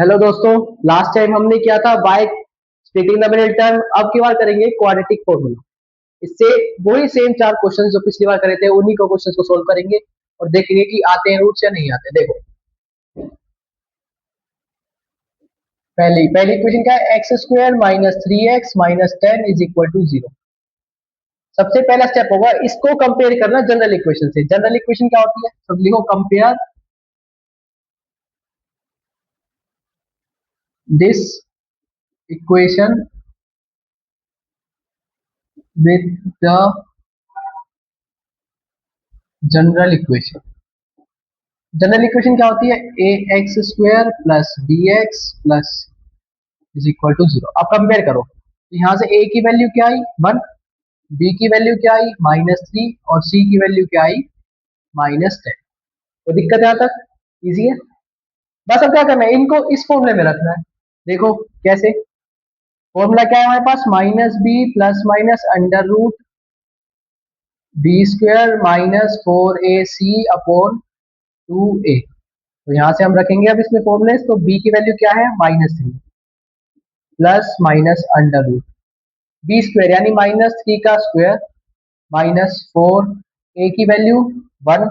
Hello दोस्तों, last time हमने किया था by splitting the middle term. अब की बार करेंगे क्वाड्रेटिक फॉर्मूला। इससे वही सेम चार क्वेश्चन जो पिछली बार करे थे उन्हीं को क्वेश्चन को सोल्व करेंगे और देखेंगे कि आते हैं रूट्स या नहीं आते। देखो, पहली पहली इक्वेशन क्या है? X square minus 3x minus 10 is equal to 0। सबसे पहला स्टेप होगा इसको कंपेयर करना जनरल इक्वेशन से। जनरल इक्वेशन क्या होती है? तो लिखो compare this equation with the general equation. General equation क्या होती है? A x square plus b x plus is equal to 0। अब कंपेयर करो, यहाँ से ए की वैल्यू क्या आई? 1, बी की वैल्यू क्या आई? -3 और सी की वैल्यू क्या आई? -10। तो दिक्कत यहाँ तक इजी है। बस अब क्या करना है, इनको इस फॉर्मूले में रखना है। देखो कैसे। फॉर्मूला क्या है हमारे पास? -b plus minus under root b square minus 4ac upon 2a। तो यहाँ से हम रखेंगे अब इसमें फॉर्मूले। तो b की वैल्यू क्या है? -3 plus minus under root b square यानी -3 का स्क्वायर -4, ए की वैल्यू 1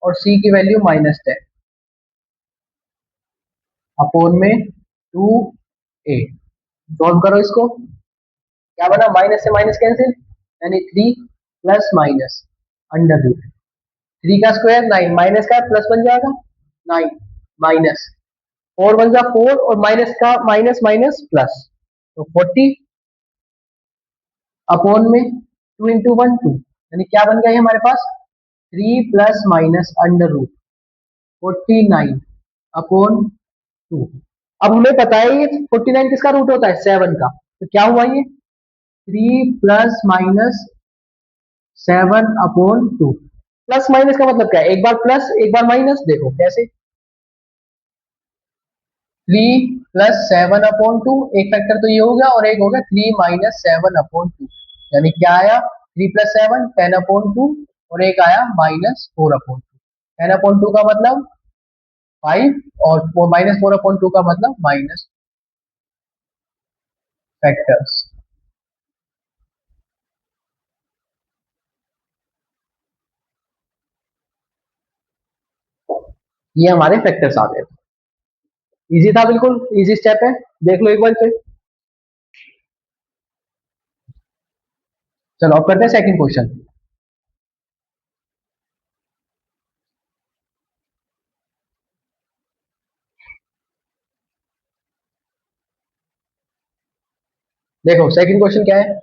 और सी की वैल्यू -10 अपोन में 2a। सॉल्व करो इसको, क्या बना? माइनस से माइनस कैंसिल यानी 3 प्लस माइनस अंडर रूट 3 का स्क्वायर 9 माइनस का प्लस बन जाएगा 9 माइनस 4 बन जा 4 और माइनस का माइनस माइनस प्लस तो 40 अपॉन में 2 इंटू 1 2 यानी क्या बन गया हमारे पास? 3 plus minus under root 49 upon 2। अब हमें पता है ये 49 किसका रूट होता है? 7 का। तो क्या हुआ ये? 3 plus minus 7 upon 2। Plus minus का मतलब क्या है? एक बार प्लस एक बार माइनस। देखो कैसे, 3 प्लस 7 अपॉन 2, एक फैक्टर तो ये हो गया और एक हो गया 3 माइनस 7 अपॉन 2 यानी क्या आया? 3 प्लस 7 10 अपॉन 2 और एक आया -4 अपॉन 2। 10 अपॉन 2 का मतलब 5 और -4 अपॉन 2 का मतलब माइनस फैक्टर्स। ये हमारे फैक्टर्स आ गए। इजी था, बिल्कुल इजी स्टेप है। देख लो एक बार फिर। चलो अब करते हैं सेकंड क्वेश्चन। देखो सेकंड क्वेश्चन क्या है?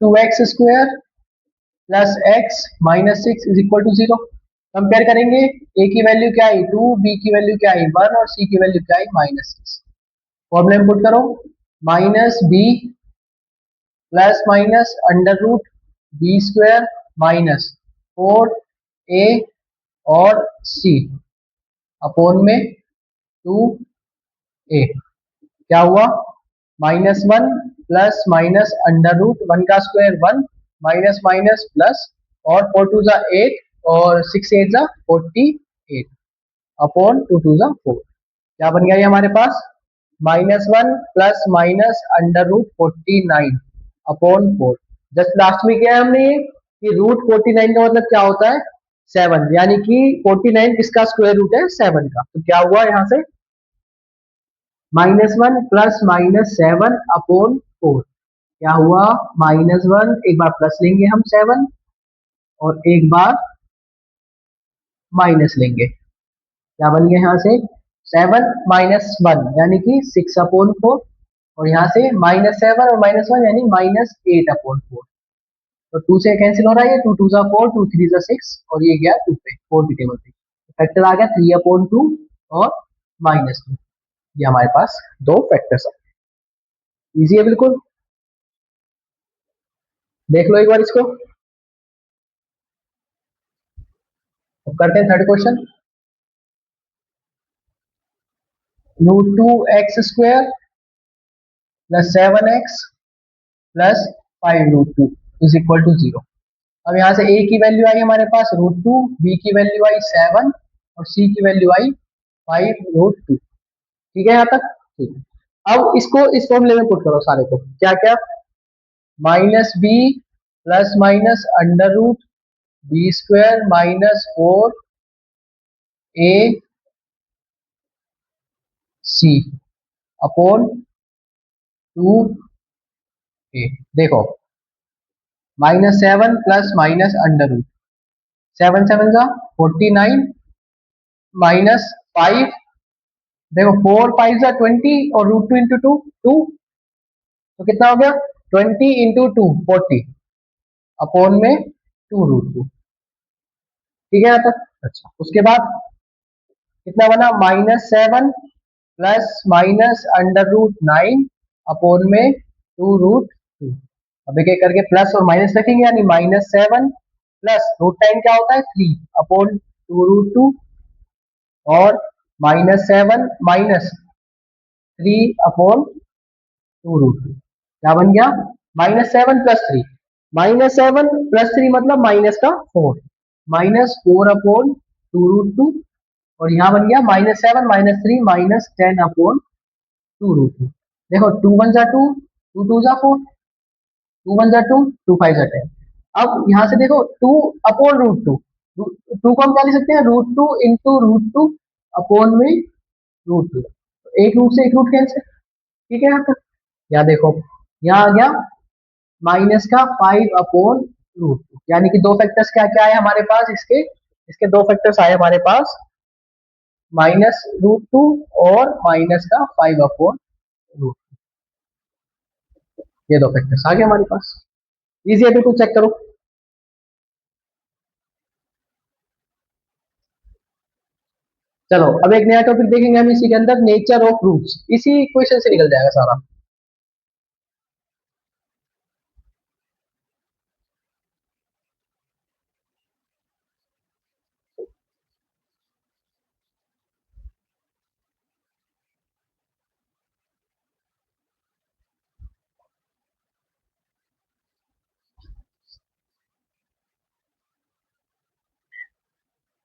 2x square plus x minus 6 is equal to 0। Compare करेंगे, a की वैल्यू क्या आई? 2, b की वैल्यू क्या आई? 1 और c की वैल्यू क्या आई? -6। फॉर्मूला में पुट करो, -b plus minus under root b square minus 4a और c अपोन में 2a। क्या हुआ? -1 प्लस माइनस अंडर रूट 1 का स्क्वायर 1 माइनस माइनस प्लस और 4 टू जा 8 और 6 8 जा 48 अपॉन 2 टू जा 4। क्या बन गया ये हमारे पास? -1 plus minus under root 49 upon 4। Just last में किया है हमने ये कि रूट 49 का मतलब क्या होता है? 7 यानी कि 49 किसका स्क्वायर रूट है? 7 का। तो क्या हुआ यहाँ से? -1 प्लस -7 अपॉन 4। क्या हुआ? -1 एक बार प्लस लेंगे हम 7 और एक बार माइनस लेंगे। क्या बन गया यहाँ से? 7 -1 यानी कि 6 अपॉन 4 और यहाँ से -7 और -1 यानी -8 अपॉन 4। तो 2 से कैंसिल हो रहा है, ये 2 2 जा 4 2 3 जा 6 और ये गया 2 पे 4 की टेबल पे। फैक्टर आ गया 3 अपॉन 2 और -2। ये हमारे पास दो फैक्टर्स आ गए। इजी है बिल्कुल। देख लो एक बार इसको। अब करते हैं third question. √2x square plus 7x plus 5√2 is equal to 0। अब यहाँ से a की वैल्यू आई हमारे पास √2, b की वैल्यू आई 7 और c की वैल्यू आई 5√2। ठीक है यहाँ तक? ठीक है। अब इसको इस फॉर्मूले में पुट करो सारे को, क्या क्या, -b plus minus √b² minus 4ac upon 2a। देखो, -7 प्लस माइनस √ 7 7 जा 49 -5, देखो 4 5 जा 20 और √2 इंटू 2 तो कितना हो गया, 20 इंटू 2 40 अपॉन में 2√2। ठीक है यहाँ तक? अच्छा, उसके बाद कितना बना, -7 प्लस माइनस √9 अपॉन में 2√2। अब एक एक करके प्लस और माइनस रखेंगे, यानी -7 प्लस √9 क्या होता है 3 अपॉन 2√2 और -7 माइनस 3 अपॉन 2√2 क्या बन गया, -7 + 3, -7 + 3 मतलब -4, -4 अपॉन 2√2 और यहाँ बन गया -7 -3 -10 अपॉन 2√2। देखो 2 1 जा 2, 2 2 जा 4, 2 1 जा 2, 2 5 जा 10। अब यहाँ से देखो 2 अपॉन √2, 2 को हम क्या लिख सकते हैं, √2 इंटू √2 अपॉन में √2, एक रूट से एक रूट कैंसिल। ठीक है यहाँ तक? या देखो यहाँ आ गया माइनस का 5/√2, यानी कि दो फैक्टर्स क्या क्या है हमारे पास, इसके इसके दो फैक्टर्स आए हमारे पास, -√2 और माइनस का 5/√2। ये दो फैक्टर्स आ गए हमारे पास। इजी है, बिल्कुल चेक करो। चलो अब एक नया टॉपिक देखेंगे हम इसी के अंदर, नेचर ऑफ रूट्स, इसी क्वेश्चन से निकल जाएगा सारा।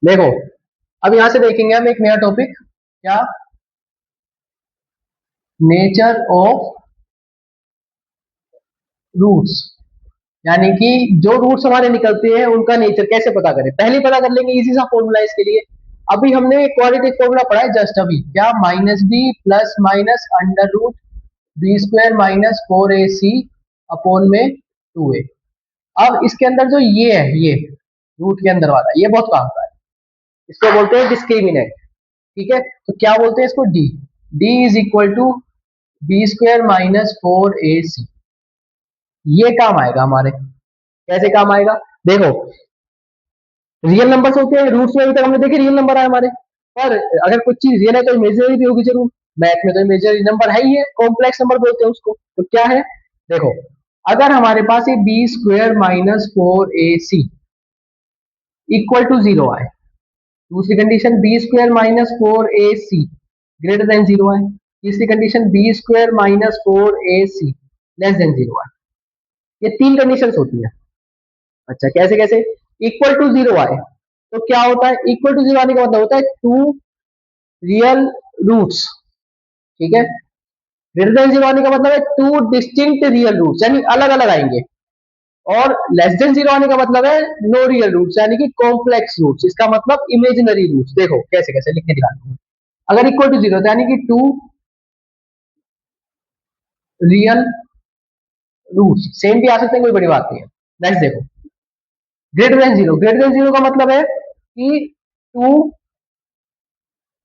देखो अब यहां से देखेंगे हम एक नया टॉपिक, क्या, नेचर ऑफ रूट्स, यानी कि जो रूट्स हमारे निकलते हैं उनका नेचर कैसे पता करें, पहले पता कर लेंगे, इजी सा फॉर्मूला इसके लिए। अभी हमने क्वाड्रेटिक फॉर्मूला पढ़ा है जस्ट अभी, क्या, -b plus minus √b² minus 4ac upon में 2a। अब इसके अंदर जो ये है, ये रूट के अंदर वाला, ये बहुत काम का है, इसको बोलते हैं डिस्क्रिमिनेंट। ठीक है, तो क्या बोलते हैं इसको, d is equal to b² minus 4ac। ये काम आएगा हमारे, कैसे काम आएगा, देखो रियल नंबर्स होते हैं, रूट्स में अभी तक हमने देखे रियल नंबर आए हमारे, पर अगर कुछ चीज रियल है तो इमेजिनरी भी होगी जरूर, मैथ में तो इमेजिनरी नंबर है ही है, कॉम्प्लेक्स नंबर बोलते हैं उसको, तो क्या है, देखो अगर हमारे पास ये b² minus 4ac equal to 0 आए, दूसरी condition b² minus 4ac greater than 0 आए, तीसरी condition b² minus 4ac less than 0 आए, ये तीन कंडीशंस होती है। अच्छा, कैसे कैसे, इक्वल टू 0 आए तो क्या होता है, इक्वल टू 0 आने का मतलब होता है टू रियल रूट्स। ठीक है, ग्रेटर देन 0 आने का मतलब है टू डिस्टिंक्ट रियल रूट्स, यानी अलग अलग आएंगे, और लेस देन 0 आने का मतलब है नो रियल रूट्स, यानी कि कॉम्प्लेक्स रूट्स, इसका मतलब इमेजिनरी रूट्स। देखो कैसे कैसे लिख के दिखाता हूं, अगर इक्वल टू 0 तो यानी कि टू रियल रूट्स, सेम भी आ सकते हैं, कोई बड़ी बात नहीं है। नेक्स्ट देखो, ग्रेटर देन 0, ग्रेटर देन 0 का मतलब है कि टू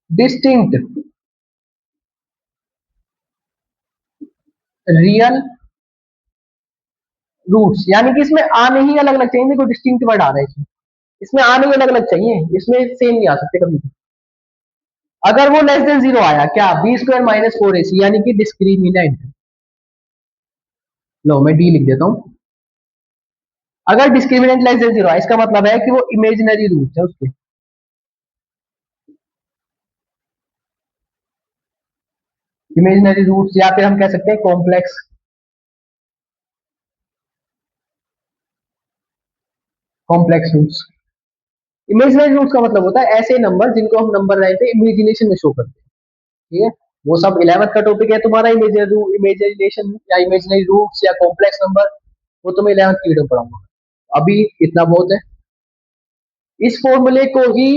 डिस्टिंक्ट रियल रूट्स, यानी कि इसमें आने ही अलग अलग चाहिए, देखो डिस्टिंक्ट वर्ड आ रहा है इसमें, इसमें आने ही अलग अलग चाहिए, इसमें सेम नहीं आ सकते कभी भी। अगर वो लेस देन 0 आया, क्या, b² माइनस 4ac, यानी कि डिस्क्रिमिनेंट। लो मैं डी लिख देता हूं, अगर डिस्क्रिमिनेंट लेस देन 0 आया, इसका मतलब है कि वो इमेजिनरी रूट है उसके, इमेजिनरी रूट्स, या फिर हम कह सकते हैं complex, complex roots. Imaginary roots का मतलब होता है ऐसे नंबर जिनको हम नंबर लाइन पे इमेजिनेशन में शो करते हैं, ठीक है। वो सब 11th का टॉपिक है तुम्हारा, इमेजिनेशन या इमेजिनरी रूट्स या कॉम्प्लेक्स नंबर, वो तो मैं 11th की वीडियो में पढ़ाऊंगा। अभी इतना बहुत है। इस फॉर्मूले को ही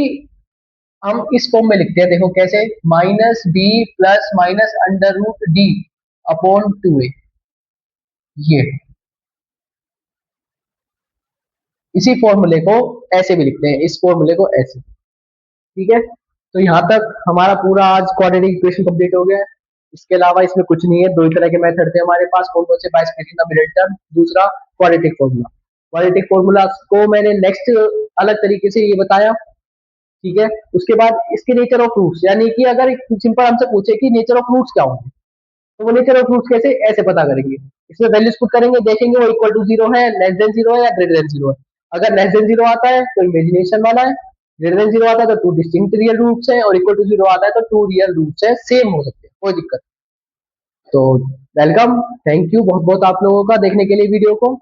हम इस फॉर्म में लिखते हैं, देखो कैसे, minus b plus minus under root d upon 2a। ये इसी फॉर्मूले को ऐसे भी लिखते हैं, इस फॉर्मूले को ऐसे, ठीक है। तो यहाँ तक हमारा पूरा आज क्वाड्रेटिक इक्वेशन कंप्लीट हो गया है। इसके अलावा इसमें कुछ नहीं है, दो ही तरह के मेथड थे हमारे पास, कौन कौन से, by splitting the middle term, दूसरा क्वाड्रेटिक फॉर्मूला। क्वाड्रेटिक फॉर्मूला को मैंने नेक्स्ट अलग तरीके से ये बताया, ठीक है। उसके बाद इसके नेचर ऑफ रूट्स, यानी कि अगर सिंपल हमसे पूछे कि नेचर ऑफ रूट्स क्या होंगे, तो वो नेचर ऑफ रूट्स कैसे, ऐसे पता करेंगे। इसमें वैल्यूज पुट करेंगे, देखेंगे वो इक्वल टू जीरो है, लेस देन जीरो है या ग्रेटर देन जीरो है। अगर लेस देन जीरो आता है तो इमेजिनेशन वाला है, ग्रेटर देन जीरो आता है तो टू डिस्टिंक्ट रियल रूट्स है, और इक्वल टू जीरो आता है तो टू रियल रूट्स है, सेम हो सकते हैं, कोई दिक्कत नहीं। तो वेलकम, थैंक यू बहुत बहुत आप लोगों का देखने के लिए वीडियो को।